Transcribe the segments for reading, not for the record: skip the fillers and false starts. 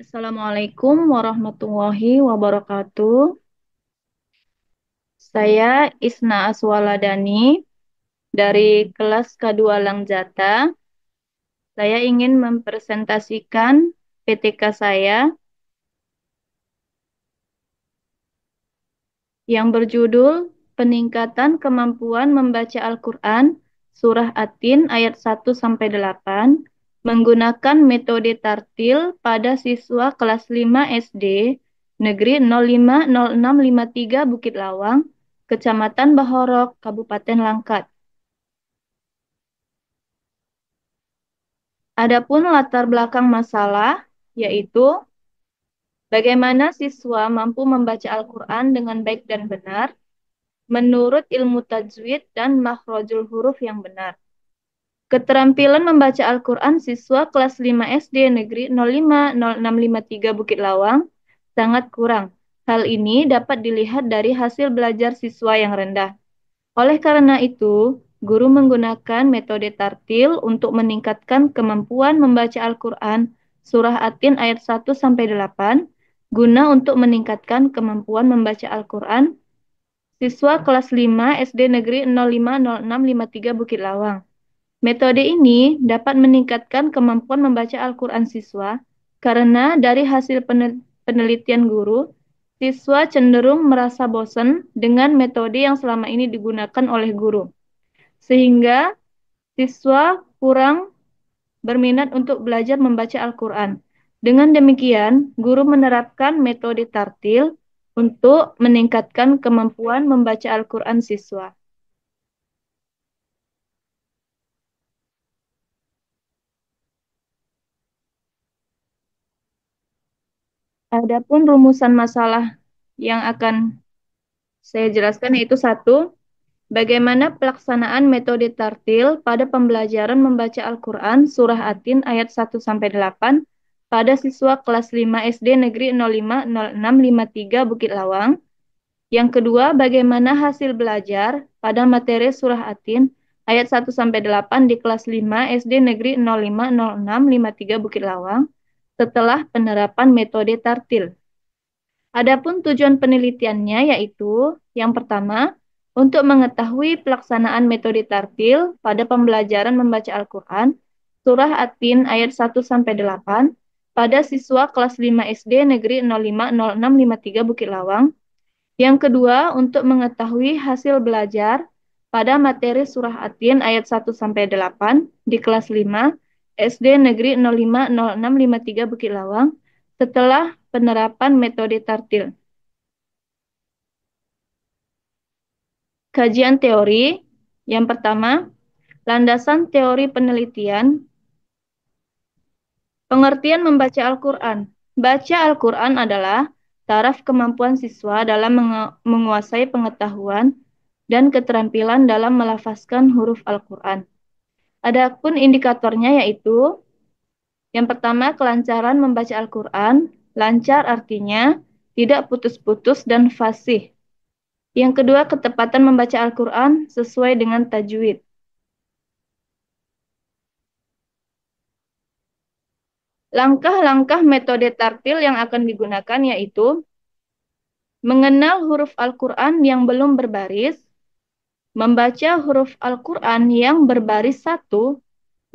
Assalamualaikum warahmatullahi wabarakatuh. Saya Isna Aswaladani dari kelas K2 Langjata. Saya ingin mempresentasikan PTK saya yang berjudul Peningkatan Kemampuan Membaca Al-Quran Surah At-Tin ayat 1-8 menggunakan metode tartil pada siswa kelas 5 SD Negeri 050653 Bukit Lawang, Kecamatan Bahorok, Kabupaten Langkat. Adapun latar belakang masalah yaitu bagaimana siswa mampu membaca Al-Quran dengan baik dan benar menurut ilmu tajwid dan makhrajul huruf yang benar. Keterampilan membaca Al-Quran siswa kelas 5 SD Negeri 050653 Bukit Lawang sangat kurang. Hal ini dapat dilihat dari hasil belajar siswa yang rendah. Oleh karena itu, guru menggunakan metode tartil untuk meningkatkan kemampuan membaca Al-Quran Surah At-Tin ayat 1-8 guna untuk meningkatkan kemampuan membaca Al-Quran siswa kelas 5 SD Negeri 050653 Bukit Lawang. Metode ini dapat meningkatkan kemampuan membaca Al-Quran siswa karena dari hasil penelitian guru, siswa cenderung merasa bosan dengan metode yang selama ini digunakan oleh guru, sehingga siswa kurang berminat untuk belajar membaca Al-Quran. Dengan demikian, guru menerapkan metode tartil untuk meningkatkan kemampuan membaca Al-Quran siswa. Adapun rumusan masalah yang akan saya jelaskan yaitu satu, bagaimana pelaksanaan metode tartil pada pembelajaran membaca Al-Quran Surah At-Tin ayat 1-8 pada siswa kelas 5 SD Negeri 050653 Bukit Lawang. Yang kedua, bagaimana hasil belajar pada materi Surah At-Tin ayat 1-8 di kelas 5 SD Negeri 050653 Bukit Lawang setelah penerapan metode tartil. Adapun tujuan penelitiannya yaitu yang pertama, untuk mengetahui pelaksanaan metode tartil pada pembelajaran membaca Al-Quran Surah At-Tin ayat 1-8 pada siswa kelas 5 SD Negeri 050653 Bukit Lawang. Yang kedua, untuk mengetahui hasil belajar pada materi Surah At-Tin ayat 1-8 di kelas 5 SD Negeri 050653 Bukit Lawang setelah penerapan metode tartil. Kajian teori. Yang pertama, landasan teori penelitian. Pengertian membaca Al-Quran. Baca Al-Quran adalah taraf kemampuan siswa dalam menguasai pengetahuan dan keterampilan dalam melafazkan huruf Al-Quran. Adapun indikatornya yaitu yang pertama, kelancaran membaca Al-Quran. Lancar artinya tidak putus-putus dan fasih. Yang kedua, ketepatan membaca Al-Quran sesuai dengan tajwid. Langkah-langkah metode tartil yang akan digunakan yaitu mengenal huruf Al-Quran yang belum berbaris, membaca huruf Al-Quran yang berbaris satu,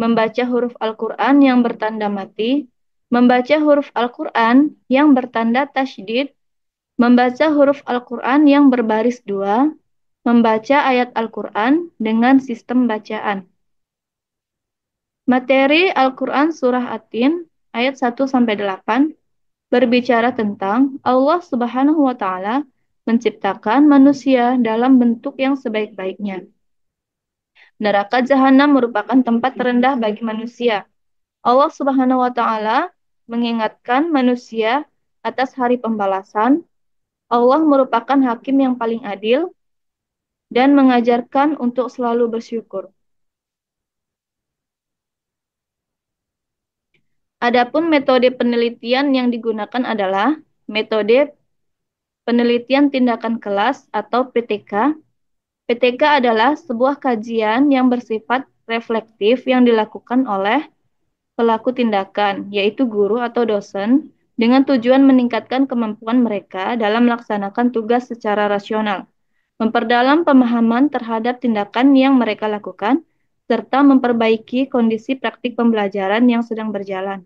membaca huruf Al-Quran yang bertanda mati, membaca huruf Al-Quran yang bertanda tasydid, membaca huruf Al-Quran yang berbaris dua, membaca ayat Al-Quran dengan sistem bacaan. Materi Al-Quran Surah At-Tin ayat 1-8 berbicara tentang Allah Subhanahu wa Ta'ala menciptakan manusia dalam bentuk yang sebaik-baiknya. Neraka Jahanam merupakan tempat terendah bagi manusia. Allah Subhanahu wa Ta'ala mengingatkan manusia atas hari pembalasan. Allah merupakan hakim yang paling adil dan mengajarkan untuk selalu bersyukur. Adapun metode penelitian yang digunakan adalah metode penelitian tindakan kelas atau PTK. PTK adalah sebuah kajian yang bersifat reflektif yang dilakukan oleh pelaku tindakan, yaitu guru atau dosen, dengan tujuan meningkatkan kemampuan mereka dalam melaksanakan tugas secara rasional, memperdalam pemahaman terhadap tindakan yang mereka lakukan, serta memperbaiki kondisi praktik pembelajaran yang sedang berjalan.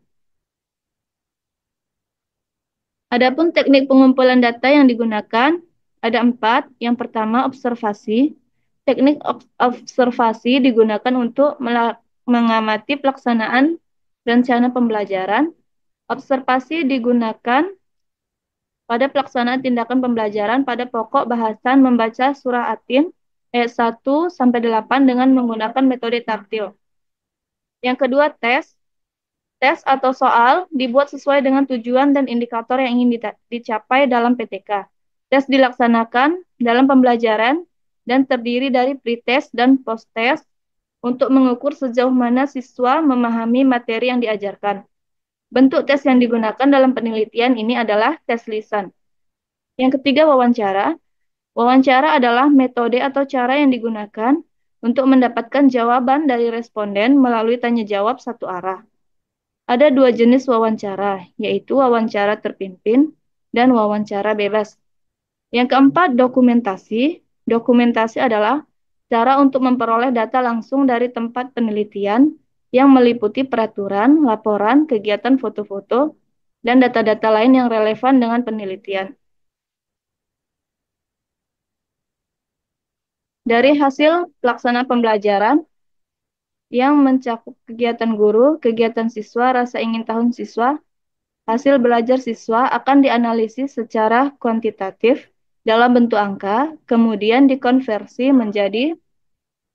Adapun teknik pengumpulan data yang digunakan ada 4. Yang pertama, observasi. Teknik observasi digunakan untuk mengamati pelaksanaan rencana pembelajaran. Observasi digunakan pada pelaksanaan tindakan pembelajaran pada pokok bahasan membaca surah Atin ayat 1-8 dengan menggunakan metode tartil. Yang kedua, tes. Tes atau soal dibuat sesuai dengan tujuan dan indikator yang ingin dicapai dalam PTK. Tes dilaksanakan dalam pembelajaran dan terdiri dari pretest dan post-test untuk mengukur sejauh mana siswa memahami materi yang diajarkan. Bentuk tes yang digunakan dalam penelitian ini adalah tes lisan. Yang ketiga, wawancara. Wawancara adalah metode atau cara yang digunakan untuk mendapatkan jawaban dari responden melalui tanya jawab satu arah. Ada 2 jenis wawancara, yaitu wawancara terpimpin dan wawancara bebas. Yang keempat, dokumentasi. Dokumentasi adalah cara untuk memperoleh data langsung dari tempat penelitian yang meliputi peraturan, laporan, kegiatan foto-foto, dan data-data lain yang relevan dengan penelitian. Dari hasil pelaksana pembelajaran yang mencakup kegiatan guru, kegiatan siswa, rasa ingin tahu siswa, hasil belajar siswa akan dianalisis secara kuantitatif dalam bentuk angka, kemudian dikonversi menjadi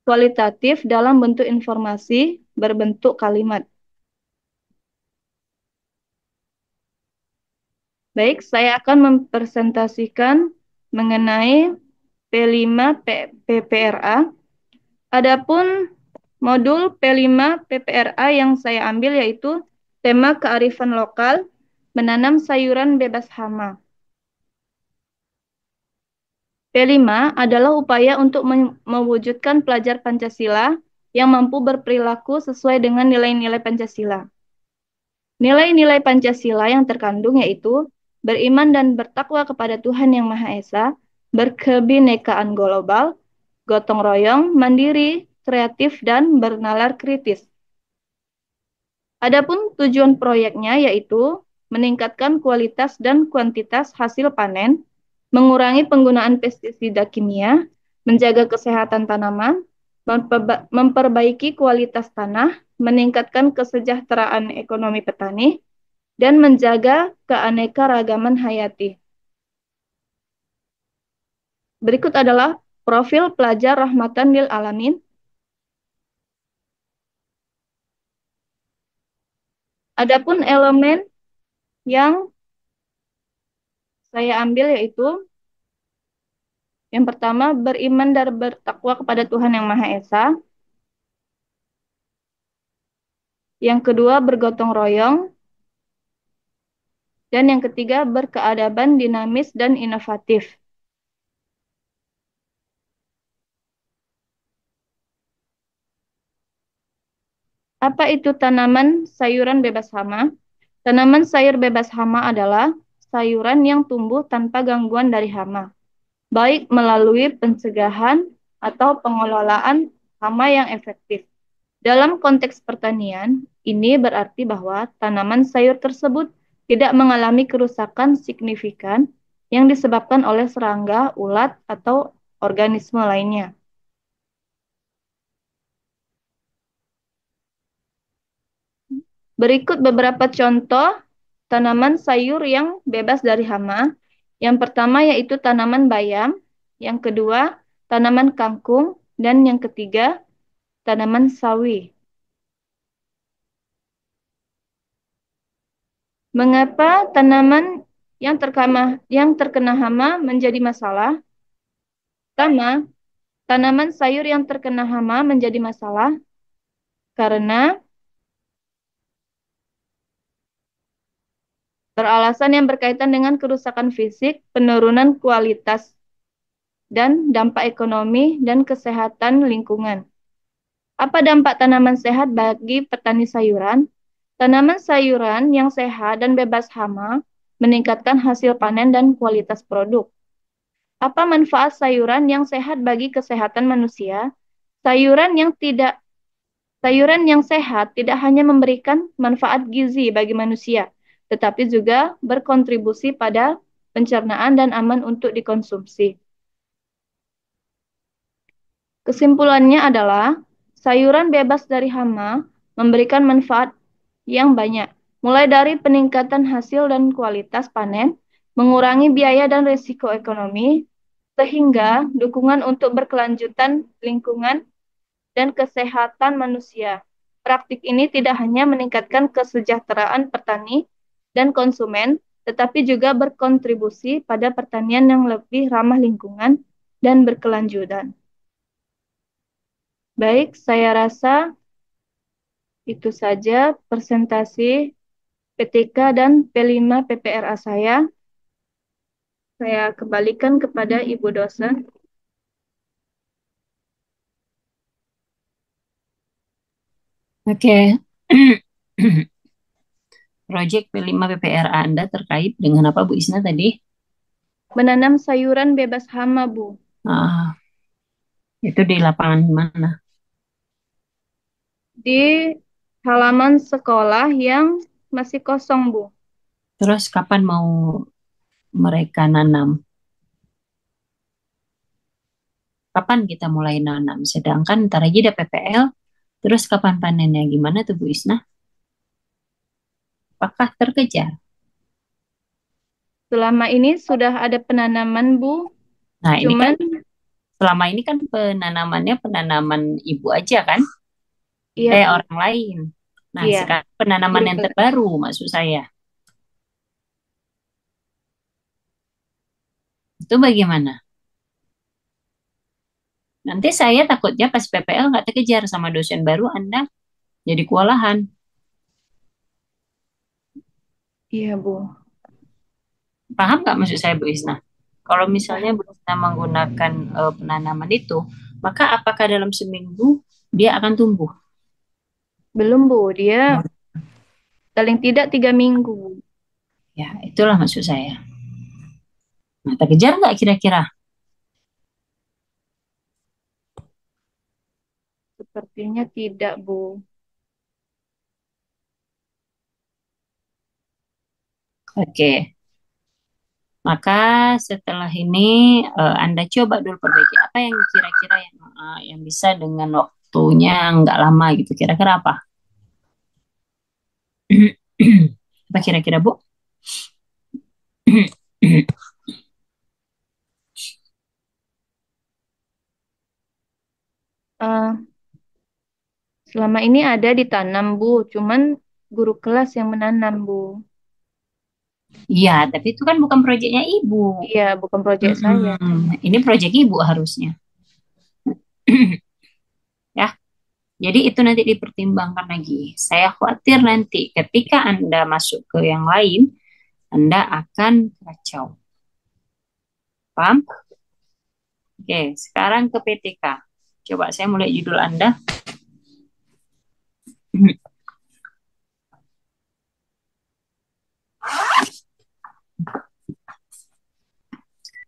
kualitatif dalam bentuk informasi berbentuk kalimat. Baik, saya akan mempresentasikan mengenai P5 PPRA. Adapun modul P5 PPRA yang saya ambil yaitu tema kearifan lokal, menanam sayuran bebas hama. P5 adalah upaya untuk mewujudkan pelajar Pancasila yang mampu berperilaku sesuai dengan nilai-nilai Pancasila. Nilai-nilai Pancasila yang terkandung yaitu beriman dan bertakwa kepada Tuhan Yang Maha Esa, berkebinekaan global, gotong royong, mandiri, kreatif, dan bernalar kritis. Adapun tujuan proyeknya yaitu meningkatkan kualitas dan kuantitas hasil panen, mengurangi penggunaan pestisida kimia, menjaga kesehatan tanaman, memperbaiki kualitas tanah, meningkatkan kesejahteraan ekonomi petani, dan menjaga keanekaragaman hayati. Berikut adalah profil pelajar rahmatan lil alamin. Adapun elemen yang saya ambil yaitu yang pertama, beriman dan bertakwa kepada Tuhan Yang Maha Esa. Yang kedua, bergotong royong. Dan yang ketiga, berkeadaban, dinamis, dan inovatif. Apa itu tanaman sayuran bebas hama? Tanaman sayur bebas hama adalah sayuran yang tumbuh tanpa gangguan dari hama, baik melalui pencegahan atau pengelolaan hama yang efektif. Dalam konteks pertanian, ini berarti bahwa tanaman sayur tersebut tidak mengalami kerusakan signifikan yang disebabkan oleh serangga, ulat, atau organisme lainnya. Berikut beberapa contoh tanaman sayur yang bebas dari hama. Yang pertama yaitu tanaman bayam, yang kedua tanaman kangkung, dan yang ketiga tanaman sawi. Mengapa tanaman yang terkena hama menjadi masalah? Pertama, tanaman sayur yang terkena hama menjadi masalah karena beralasan yang berkaitan dengan kerusakan fisik, penurunan kualitas, dan dampak ekonomi dan kesehatan lingkungan. Apa dampak tanaman sehat bagi petani sayuran? Tanaman sayuran yang sehat dan bebas hama meningkatkan hasil panen dan kualitas produk. Apa manfaat sayuran yang sehat bagi kesehatan manusia? Sayuran yang tidak Sayuran yang sehat tidak hanya memberikan manfaat gizi bagi manusia, tetapi juga berkontribusi pada pencernaan dan aman untuk dikonsumsi. Kesimpulannya adalah, sayuran bebas dari hama memberikan manfaat yang banyak, mulai dari peningkatan hasil dan kualitas panen, mengurangi biaya dan risiko ekonomi, sehingga dukungan untuk berkelanjutan lingkungan dan kesehatan manusia. Praktik ini tidak hanya meningkatkan kesejahteraan petani dan konsumen, tetapi juga berkontribusi pada pertanian yang lebih ramah lingkungan dan berkelanjutan. Baik, saya rasa itu saja presentasi PTK dan P5 PPRA saya. Saya kembalikan kepada Ibu dosen. Oke. Proyek P5 PPRA Anda terkait dengan apa, Bu Isna tadi? Menanam sayuran bebas hama, Bu. Ah, itu di lapangan mana? Di halaman sekolah yang masih kosong, Bu. Terus kapan mau mereka nanam? Kapan kita mulai nanam? Sedangkan ntar aja ada PPL, terus kapan panennya? Gimana tuh Bu Isna? Apakah terkejar? Selama ini sudah ada penanaman, Bu. Nah, ini kan Cuman, selama ini kan penanamannya penanaman ibu aja kan? iya, Bu. Orang lain. Nah, Iya, sekarang penanaman guru yang kelas. terbaru maksud saya. Itu bagaimana? Nanti saya takutnya pas PPL nggak terkejar sama dosen baru Anda jadi kewalahan. Iya, Bu. Paham nggak maksud saya Bu Isna? Kalau misalnya Paham. Bu Isna menggunakan penanaman itu, maka apakah dalam seminggu dia akan tumbuh? Belum, Bu. Dia paling tidak 3 minggu, Bu. Ya, itulah maksud saya. Nah, terkejar nggak kira-kira? Sepertinya tidak, Bu. Oke, maka setelah ini Anda coba dulu perbaiki apa yang kira-kira yang bisa dengan waktunya nggak lama gitu. Kira-kira apa? Apa kira-kira Bu? Eh, Selama ini ada ditanam, Bu. Cuman guru kelas yang menanam, Bu. Iya, tapi itu kan bukan proyeknya Ibu. Iya, bukan proyek saya. Mm-mm. Ini proyek Ibu harusnya. Ya, jadi itu nanti dipertimbangkan lagi. Saya khawatir nanti ketika Anda masuk ke yang lain, Anda akan kacau. Paham? Oke, sekarang ke PTK. Coba saya mulai judul Anda.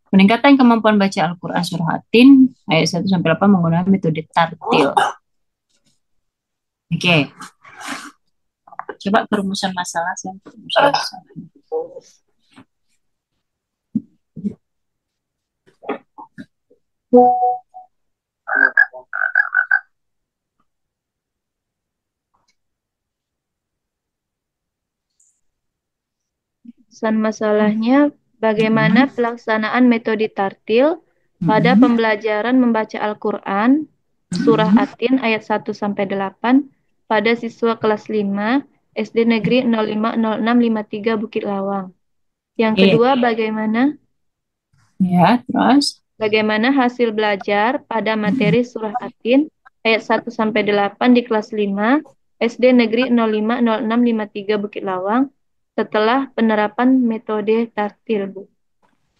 Peningkatan kemampuan baca Al-Quran Surah At-Tin ayat 1-8 menggunakan metode tartil. Oke, coba perumusan masalah. Saya perumusan masalah. Pesan masalahnya, bagaimana Mm-mm. pelaksanaan metode tartil pada Mm-mm. pembelajaran membaca Al-Quran, Surah Mm-mm. At-Tin ayat 1-8 pada siswa kelas 5 SD Negeri 050653 Bukit Lawang. Yang Oke, kedua, ya, terus. bagaimana hasil belajar pada materi Surah At-Tin ayat 1-8 di kelas 5 SD Negeri 050653 Bukit Lawang setelah penerapan metode tartil, Bu.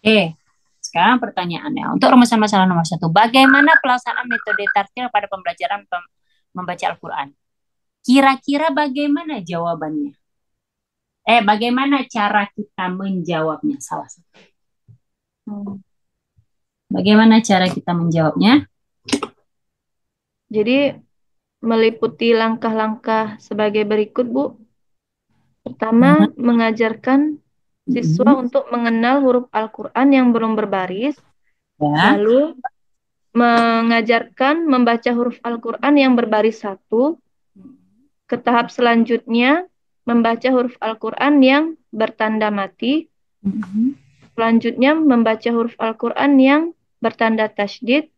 Oke, sekarang pertanyaannya. Untuk rumusan masalah nomor 1, bagaimana pelaksanaan metode tartil pada pembelajaran membaca Al-Quran? Kira-kira bagaimana jawabannya? Bagaimana cara kita menjawabnya? Salah satu. Hmm. Bagaimana cara kita menjawabnya? Jadi meliputi langkah-langkah sebagai berikut, Bu. Pertama, Nah, mengajarkan siswa mm, untuk mengenal huruf Al-Quran yang belum berbaris, ya. lalu mengajarkan membaca huruf Al-Quran yang berbaris satu, ke tahap selanjutnya membaca huruf Al-Quran yang bertanda mati, Mm, selanjutnya membaca huruf Al-Quran yang bertanda tasydid,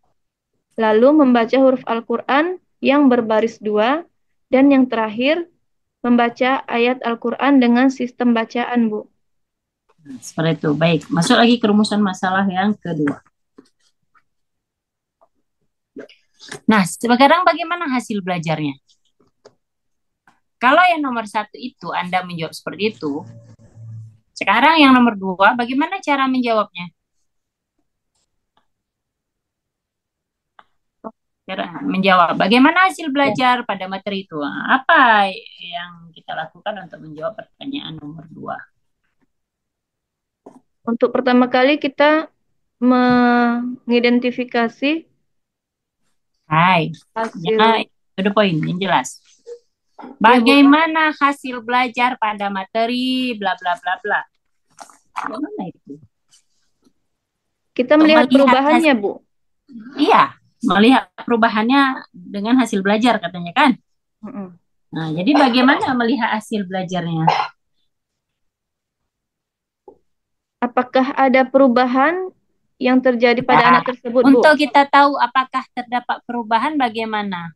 lalu membaca huruf Al-Quran yang berbaris dua, dan yang terakhir membaca ayat Al-Quran dengan sistem bacaan, Bu. seperti itu. Baik, masuk lagi ke rumusan masalah yang kedua. Nah, sekarang bagaimana hasil belajarnya? Kalau yang nomor satu itu Anda menjawab seperti itu, sekarang yang nomor dua, bagaimana cara menjawabnya? Menjawab. Bagaimana hasil Ya. belajar pada materi itu? Apa yang kita lakukan untuk menjawab pertanyaan nomor dua? Untuk pertama kali kita mengidentifikasi Hai, ya, hasil. to the point, yang jelas. Ya, Bu. Bagaimana hasil belajar pada materi bla bla bla bla. Bagaimana itu? Kita Untuk melihat melihat perubahannya, Bu. iya, melihat perubahannya dengan hasil belajar katanya kan? Mm-mm. Nah, jadi bagaimana melihat hasil belajarnya? Apakah ada perubahan yang terjadi pada Nah, anak tersebut, Bu? untuk kita tahu apakah terdapat perubahan bagaimana?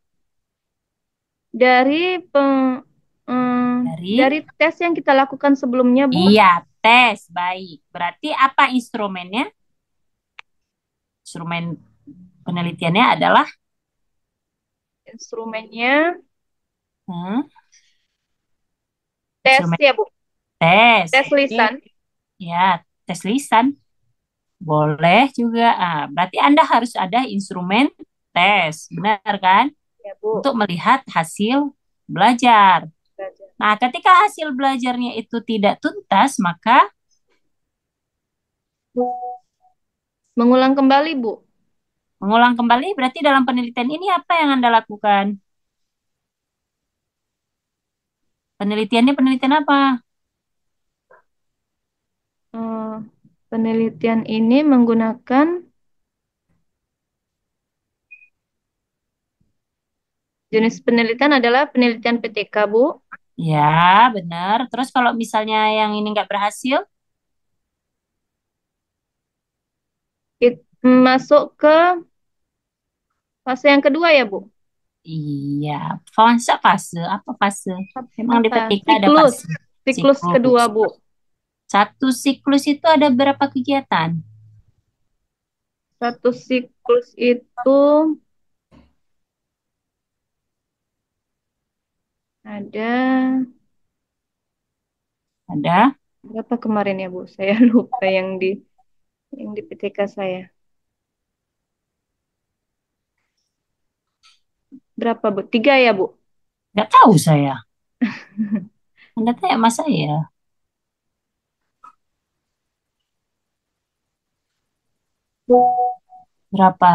Dari peng- Dari dari tes yang kita lakukan sebelumnya, Bu, iya, tes. Baik. Berarti apa instrumennya? Instrumen penelitiannya adalah instrumennya hmm, tes instrumen ya, Bu. tes. Tes Oke. lisan. Ya, tes lisan. Boleh juga. Berarti Anda harus ada instrumen tes. Benar kan? Ya, Bu. Untuk melihat hasil belajar. Belajar. Nah, ketika hasil belajarnya itu tidak tuntas, maka Mengulang kembali, Bu. mengulang kembali berarti dalam penelitian ini apa yang Anda lakukan? Penelitiannya penelitian apa? Eh, Penelitian ini menggunakan jenis penelitian adalah penelitian PTK, Bu. Ya, benar. Terus kalau misalnya yang ini nggak berhasil, Masuk ke fase yang kedua ya, Bu. iya, fase apa fase? Emang di Apa? PTK ada Siklus. fase Siklus siklus. kedua, Bu. Satu siklus itu ada berapa kegiatan? Satu siklus itu ada Ada berapa kemarin ya, Bu? Saya lupa yang di PTK saya. Berapa, Bu? Tiga ya, Bu? nggak tahu saya. Anda tanya mas saya. Berapa?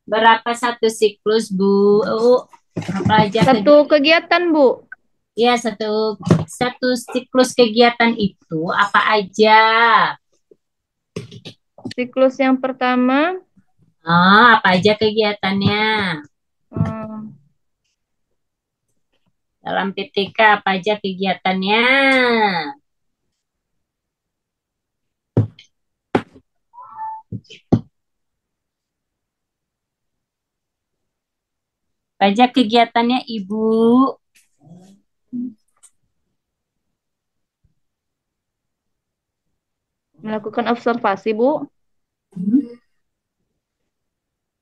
Berapa satu siklus, Bu? Apa aja Satu kegiatan, Bu. ya, satu satu siklus kegiatan itu apa aja? Siklus yang pertama, Apa aja kegiatannya? hmm, Dalam PTK apa aja kegiatannya? Apa aja kegiatannya, Ibu? melakukan observasi, Bu.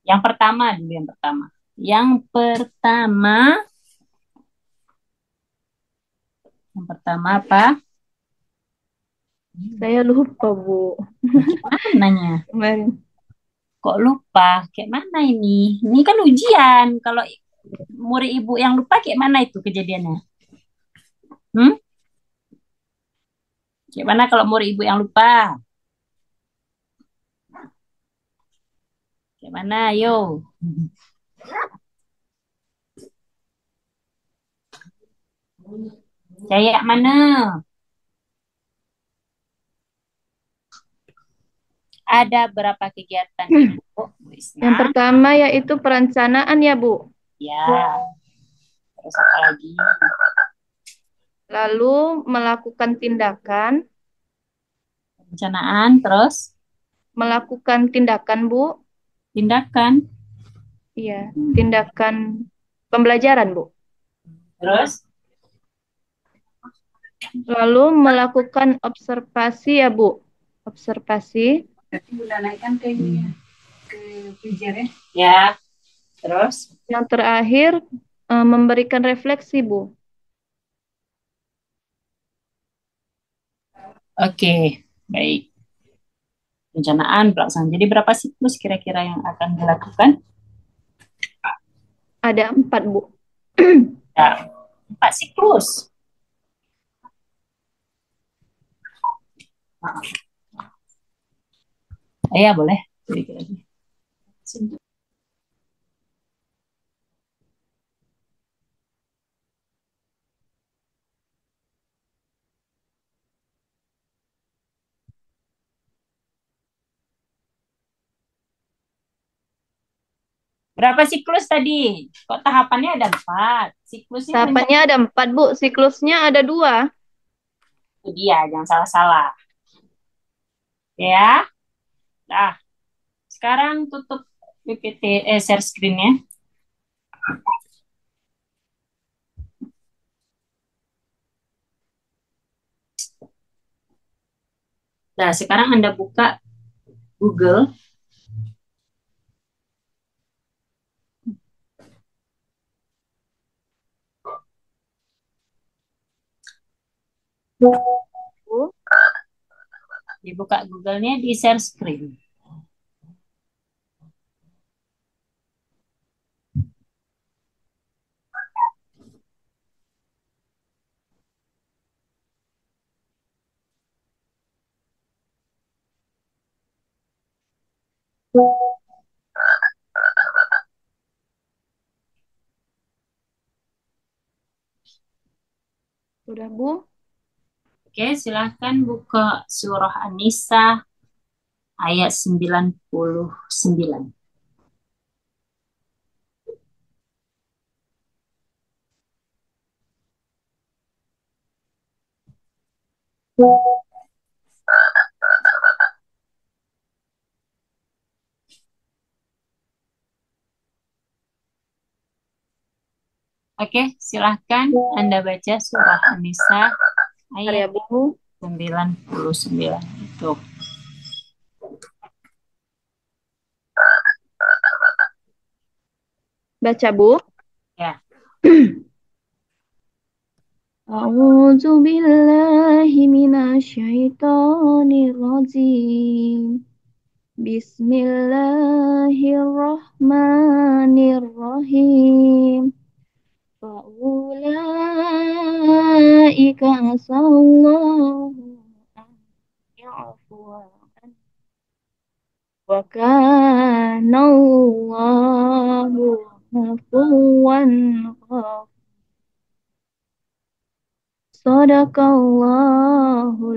Yang pertama dulu, yang pertama. Yang pertama, yang pertama apa? Saya lupa, Bu. Gimana? Kemarin. Kok lupa? Kayak mana ini? Ini kan ujian. Kalau murid ibu yang lupa, kayak mana itu kejadiannya? Hmm? Kayak mana kalau murid ibu yang lupa? Kayak mana? Ayo. Kayak mana? Ada berapa kegiatan ibu, Bu Yang Isna? pertama yaitu perencanaan ya, Bu. Ya, terus apa lagi? Lalu melakukan tindakan, Perencanaan, terus melakukan tindakan, Bu. tindakan, Iya, tindakan pembelajaran, Bu. terus Lalu melakukan observasi ya, Bu. Observasi. berarti udah naikkan ke ini ya, ke pujer ya. Ya, terus Yang terakhir memberikan refleksi, Bu. oke, baik. Perencanaan, pelaksanaan. Jadi berapa siklus kira-kira yang akan dilakukan? Ada 4, Bu. Ya, 4 siklus. Ya, boleh. Sedikit lagi. Berapa siklus tadi? Kok tahapannya ada 4? Siklusnya Tahapannya ada 4, Bu. Siklusnya ada 2. itu dia, jangan salah-salah. Ya, nah, sekarang tutup PPT, share screen-nya. Nah, sekarang Anda buka Google. Bu. Dibuka Google-nya di share screen. Sudah, Bu. Oke, silahkan buka surah An-Nisa ayat 99. Oke, silahkan Anda baca surah An-Nisa Bentar ayat ya, Bu. 99 itu. Baca, Bu. Ya, A'udzu billahi minasyaitonir rajim. Bismillahirrahmanirrahim. Fa'ulaika asallahu an ya'fuwa anhum. Wa kana Allahu afuwan ghafura. Sadaqallahul